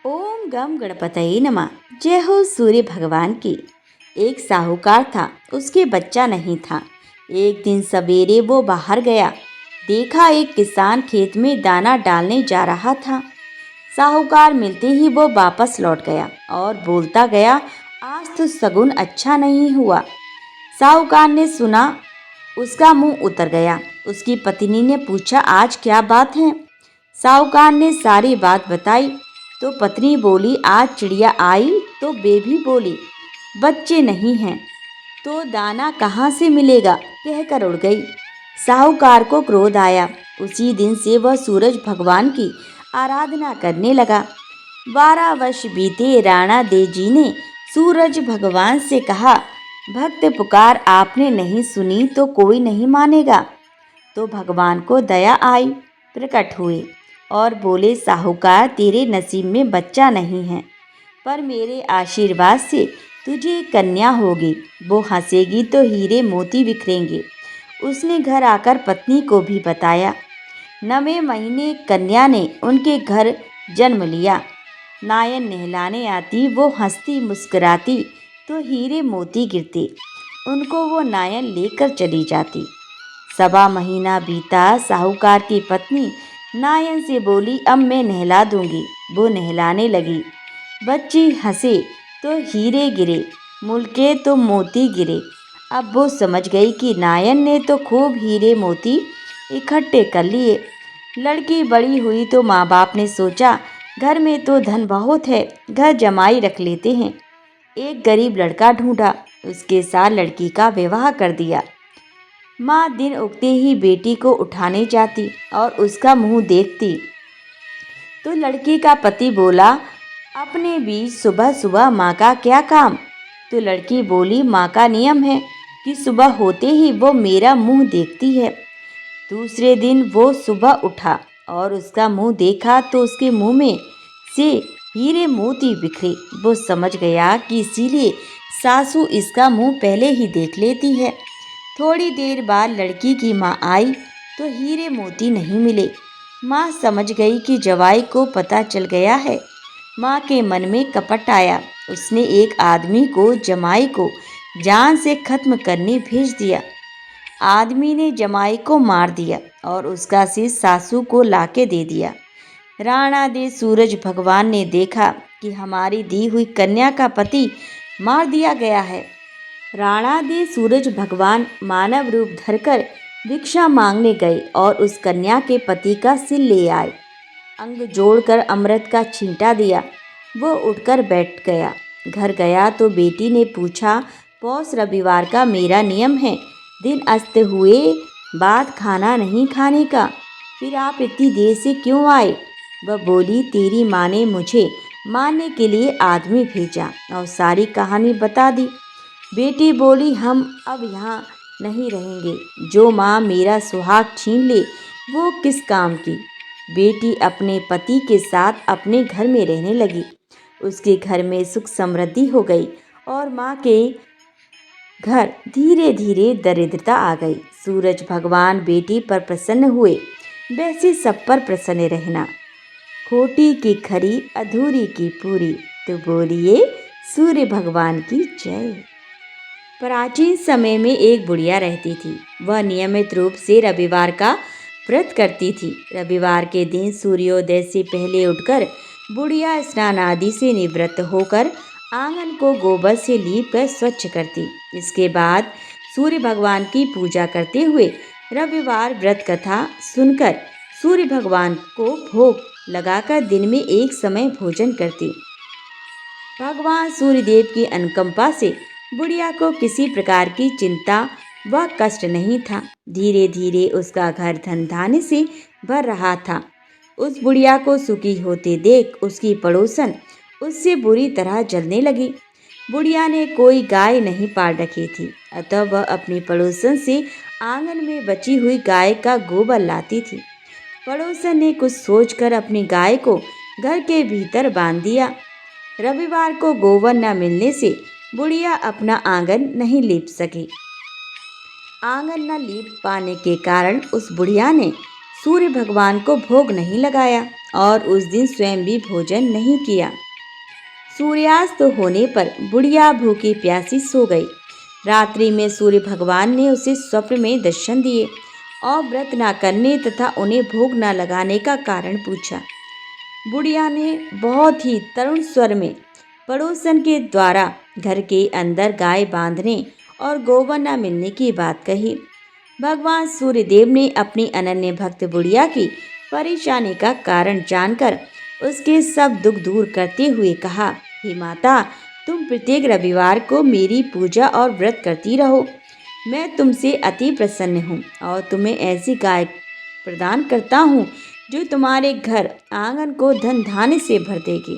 ओम गम गणपतये नमः। जय हो सूर्य भगवान की। एक साहूकार था, उसके बच्चा नहीं था। एक दिन सवेरे वो बाहर गया, देखा एक किसान खेत में दाना डालने जा रहा था। साहूकार मिलते ही वो वापस लौट गया और बोलता गया, आज तो शगुन अच्छा नहीं हुआ। साहूकार ने सुना, उसका मुंह उतर गया। उसकी पत्नी ने पूछा, आज क्या बात है? साहूकार ने सारी बात बताई तो पत्नी बोली, आज चिड़िया आई तो बेबी बोली, बच्चे नहीं हैं तो दाना कहाँ से मिलेगा, कहकर उड़ गई। साहूकार को क्रोध आया। उसी दिन से वह सूरज भगवान की आराधना करने लगा। 12 वर्ष बीते। राणा देवजी ने सूरज भगवान से कहा, भक्त पुकार आपने नहीं सुनी तो कोई नहीं मानेगा। तो भगवान को दया आई, प्रकट हुए और बोले, साहूकार तेरे नसीब में बच्चा नहीं है, पर मेरे आशीर्वाद से तुझे कन्या होगी। वो हंसेगी तो हीरे मोती बिखरेंगे। उसने घर आकर पत्नी को भी बताया। 9वें महीने कन्या ने उनके घर जन्म लिया। नायन नहलाने आती, वो हंसती मुस्कुराती तो हीरे मोती गिरते। उनको वो नायन लेकर चली जाती। 1.25 महीना बीता। साहूकार की पत्नी नायन से बोली, अब मैं नहला दूंगी। वो नहलाने लगी। बच्ची हंसे तो हीरे गिरे, मुल्के तो मोती गिरे। अब वो समझ गई कि नायन ने तो खूब हीरे मोती इकट्ठे कर लिए। लड़की बड़ी हुई तो माँ बाप ने सोचा, घर में तो धन बहुत है, घर जमाई रख लेते हैं। एक गरीब लड़का ढूंढा, उसके साथ लड़की का विवाह कर दिया। माँ दिन उगते ही बेटी को उठाने जाती और उसका मुंह देखती तो लड़की का पति बोला, अपने बीच सुबह सुबह माँ का क्या काम? तो लड़की बोली, माँ का नियम है कि सुबह होते ही वो मेरा मुंह देखती है। दूसरे दिन वो सुबह उठा और उसका मुंह देखा तो उसके मुंह में से हीरे मोती बिखरे। वो समझ गया कि इसीलिए सासू इसका मुंह पहले ही देख लेती है। थोड़ी देर बाद लड़की की माँ आई तो हीरे मोती नहीं मिले। माँ समझ गई कि जवाई को पता चल गया है। माँ के मन में कपट आया। उसने एक आदमी को जमाई को जान से खत्म करने भेज दिया। आदमी ने जमाई को मार दिया और उसका सिर सासू को लाके दे दिया। राणा दे सूरज भगवान ने देखा कि हमारी दी हुई कन्या का पति मार दिया गया है। राणा दे सूरज भगवान मानव रूप धरकर भिक्षा मांगने गए और उस कन्या के पति का सिर ले आए। अंग जोड़कर अमृत का छींटा दिया। वो उठकर बैठ गया। घर गया तो बेटी ने पूछा, पौष रविवार का मेरा नियम है, दिन अस्त हुए बाद खाना नहीं खाने का, फिर आप इतनी देर से क्यों आए? वह बोली, तेरी माँ ने मुझे मारने के लिए आदमी भेजा और सारी कहानी बता दी। बेटी बोली, हम अब यहाँ नहीं रहेंगे। जो माँ मेरा सुहाग छीन ले वो किस काम की। बेटी अपने पति के साथ अपने घर में रहने लगी। उसके घर में सुख समृद्धि हो गई और माँ के घर धीरे धीरे दरिद्रता आ गई। सूरज भगवान बेटी पर प्रसन्न हुए, वैसे सब पर प्रसन्न रहना। खोटी की खरी अधूरी की पूरी। तो बोलिए सूर्य भगवान की जय। प्राचीन समय में एक बुढ़िया रहती थी। वह नियमित रूप से रविवार का व्रत करती थी। रविवार के दिन सूर्योदय से पहले उठकर बुढ़िया स्नान आदि से निवृत्त होकर आंगन को गोबर से लीप कर स्वच्छ करती। इसके बाद सूर्य भगवान की पूजा करते हुए रविवार व्रत कथा सुनकर सूर्य भगवान को भोग लगाकर दिन में एक समय भोजन करती। भगवान सूर्यदेव की अनुकंपा से बुढ़िया को किसी प्रकार की चिंता व कष्ट नहीं था। धीरे धीरे उसका घर धन धान्य से भर रहा था। उस बुढ़िया को सुखी होते देख उसकी पड़ोसन उससे बुरी तरह जलने लगी। बुढ़िया ने कोई गाय नहीं पाल रखी थी, अतः वह अपनी पड़ोसन से आंगन में बची हुई गाय का गोबर लाती थी। पड़ोसन ने कुछ सोचकर अपनी गाय को घर के भीतर बांध दिया। रविवार को गोबर न मिलने से बुढ़िया अपना आंगन नहीं लीप सकी। आंगन न लीप पाने के कारण उस बुढ़िया ने सूर्य भगवान को भोग नहीं लगाया। और उस दिन स्वयं भी भोजन नहीं किया। सूर्यास्त होने पर बुढ़िया भूखी प्यासी सो गई। रात्रि में सूर्य भगवान ने उसे स्वप्न में दर्शन दिए और व्रत न करने तथा उन्हें भोग न लगाने का कारण पूछा। बुढ़िया ने बहुत ही तरुण स्वर में पड़ोसन के द्वारा घर के अंदर गाय बांधने और गोबर न मिलने की बात कही। भगवान सूर्यदेव ने अपनी अनन्य भक्त बुढ़िया की परेशानी का कारण जानकर उसके सब दुख दूर करते हुए कहा, हे माता, तुम प्रत्येक रविवार को मेरी पूजा और व्रत करती रहो। मैं तुमसे अति प्रसन्न हूँ और तुम्हें ऐसी गाय प्रदान करता हूँ जो तुम्हारे घर आंगन को धन धान्य से भर देगी।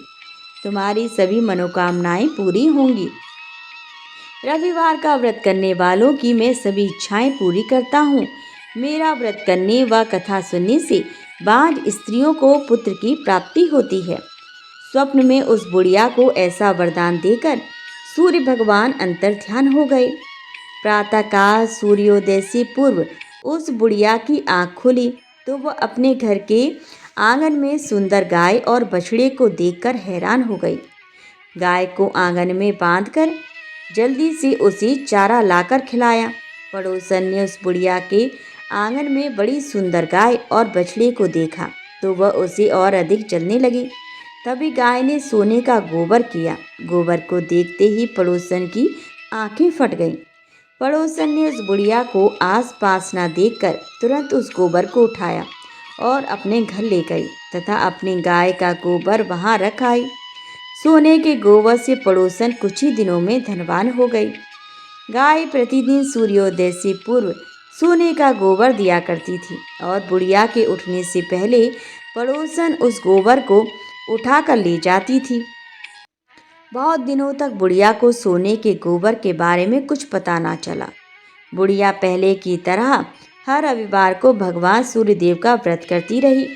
तुम्हारी सभी मनोकामनाएं पूरी होंगी। रविवार का व्रत करने वालों की मैं सभी इच्छाएं पूरी करता हूँ। मेरा व्रत करने व कथा सुनने से बांझ स्त्रियों को पुत्र की प्राप्ति होती है। स्वप्न में उस बुढ़िया को ऐसा वरदान देकर सूर्य भगवान अंतर्ध्यान हो गए। प्रातःकाल सूर्योदय से पूर्व उस बुढ़िया की आंख खुली तो वह अपने घर के आंगन में सुंदर गाय और बछड़े को देखकर हैरान हो गई। गाय को आंगन में बांधकर जल्दी से उसे चारा लाकर खिलाया। पड़ोसन ने उस बुढ़िया के आंगन में बड़ी सुंदर गाय और बछड़े को देखा तो वह उसे और अधिक जलने लगी। तभी गाय ने सोने का गोबर किया। गोबर को देखते ही पड़ोसन की आंखें फट गईं। पड़ोसन ने उस बुढ़िया को आस-पास न देखकर तुरंत उस गोबर को उठाया और अपने घर ले गई तथा अपनी गाय का गोबर वहां रख आई। सोने के गोबर से पड़ोसन कुछ ही दिनों में धनवान हो गई। गाय प्रतिदिन सूर्योदय से पूर्व सोने का गोबर दिया करती थी और बुढ़िया के उठने से पहले पड़ोसन उस गोबर को उठाकर ले जाती थी। बहुत दिनों तक बुढ़िया को सोने के गोबर के बारे में कुछ पता ना चला। बुढ़िया पहले की तरह हर रविवार को भगवान सूर्यदेव का व्रत करती रही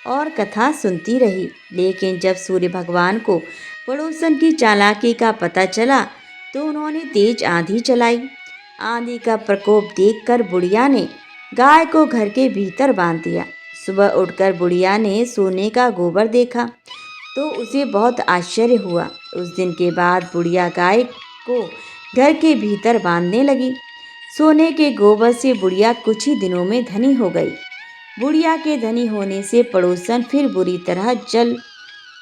और कथा सुनती रही। लेकिन जब सूर्य भगवान को पड़ोसन की चालाकी का पता चला तो उन्होंने तेज आंधी चलाई। आंधी का प्रकोप देखकर बुढ़िया ने गाय को घर के भीतर बांध दिया। सुबह उठकर बुढ़िया ने सोने का गोबर देखा तो उसे बहुत आश्चर्य हुआ। उस दिन के बाद बुढ़िया गाय को घर के भीतर बांधने लगी। सोने के गोबर से बुढ़िया कुछ ही दिनों में धनी हो गई। बुढ़िया के धनी होने से पड़ोसन फिर बुरी तरह जल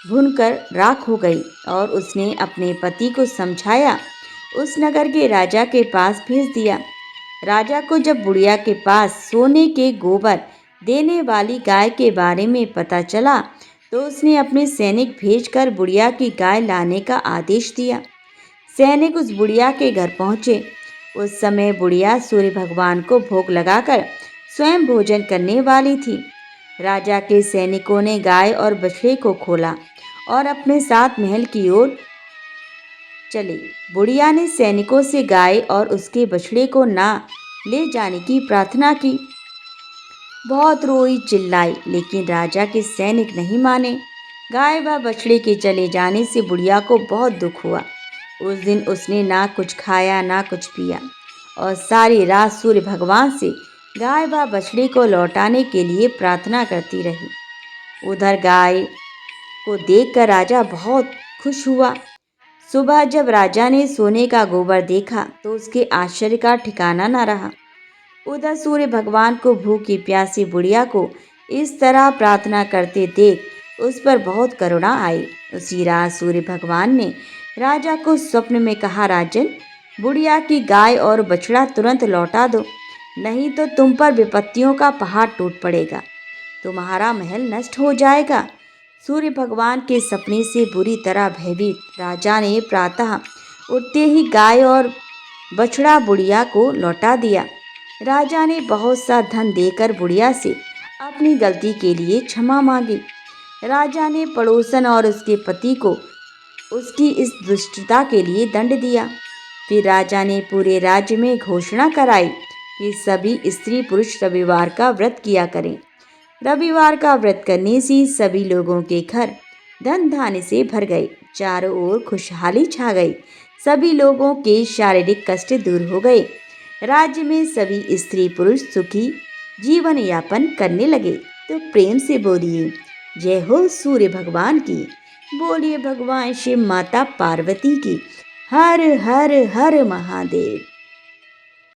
भुनकर राख हो गई और उसने अपने पति को समझाया उस नगर के राजा के पास भेज दिया। राजा को जब बुढ़िया के पास सोने के गोबर देने वाली गाय के बारे में पता चला तो उसने अपने सैनिक भेजकर बुढ़िया की गाय लाने का आदेश दिया। सैनिक उस बुढ़िया के घर पहुंचे। उस समय बुढ़िया सूर्य भगवान को भोग लगाकर स्वयं भोजन करने वाली थी। राजा के सैनिकों ने गाय और बछड़े को खोला और अपने साथ महल की ओर चले। बुढ़िया ने सैनिकों से गाय और उसके बछड़े को ना ले जाने की प्रार्थना की। बहुत रोई चिल्लाई लेकिन राजा के सैनिक नहीं माने। गाय व बछड़े के चले जाने से बुढ़िया को बहुत दुख हुआ। उस दिन उसने ना कुछ खाया ना कुछ पिया और सारी रात सूर्य भगवान से गाय व बछड़े को लौटाने के लिए प्रार्थना करती रही। उधर गाय को देखकर राजा बहुत खुश हुआ। सुबह जब राजा ने सोने का गोबर देखा तो उसके आश्चर्य का ठिकाना न रहा। उधर सूर्य भगवान को भूखी प्यासी बुढ़िया को इस तरह प्रार्थना करते देख उस पर बहुत करुणा आई। उसी रात सूर्य भगवान ने राजा को स्वप्न में कहा, राजन, बुढ़िया की गाय और बछड़ा तुरंत लौटा दो, नहीं तो तुम पर विपत्तियों का पहाड़ टूट पड़ेगा, तुम्हारा महल नष्ट हो जाएगा। सूर्य भगवान के सपने से बुरी तरह भयभीत राजा ने प्रातः उठते ही गाय और बछड़ा बुढ़िया को लौटा दिया। राजा ने बहुत सा धन देकर बुढ़िया से अपनी गलती के लिए क्षमा मांगी। राजा ने पड़ोसन और उसके पति को उसकी इस दुष्टता के लिए दंड दिया। फिर राजा ने पूरे राज्य में घोषणा कराई कि सभी स्त्री पुरुष रविवार का व्रत किया करें। रविवार का व्रत करने से सभी लोगों के घर धन धान्य से भर गए। चारों ओर खुशहाली छा गई। सभी लोगों के शारीरिक कष्ट दूर हो गए। राज्य में सभी स्त्री पुरुष सुखी जीवन यापन करने लगे। तो प्रेम से बोलिए जय हो सूर्य भगवान की। बोलिए भगवान शिव माता पार्वती की। हर हर हर महादेव।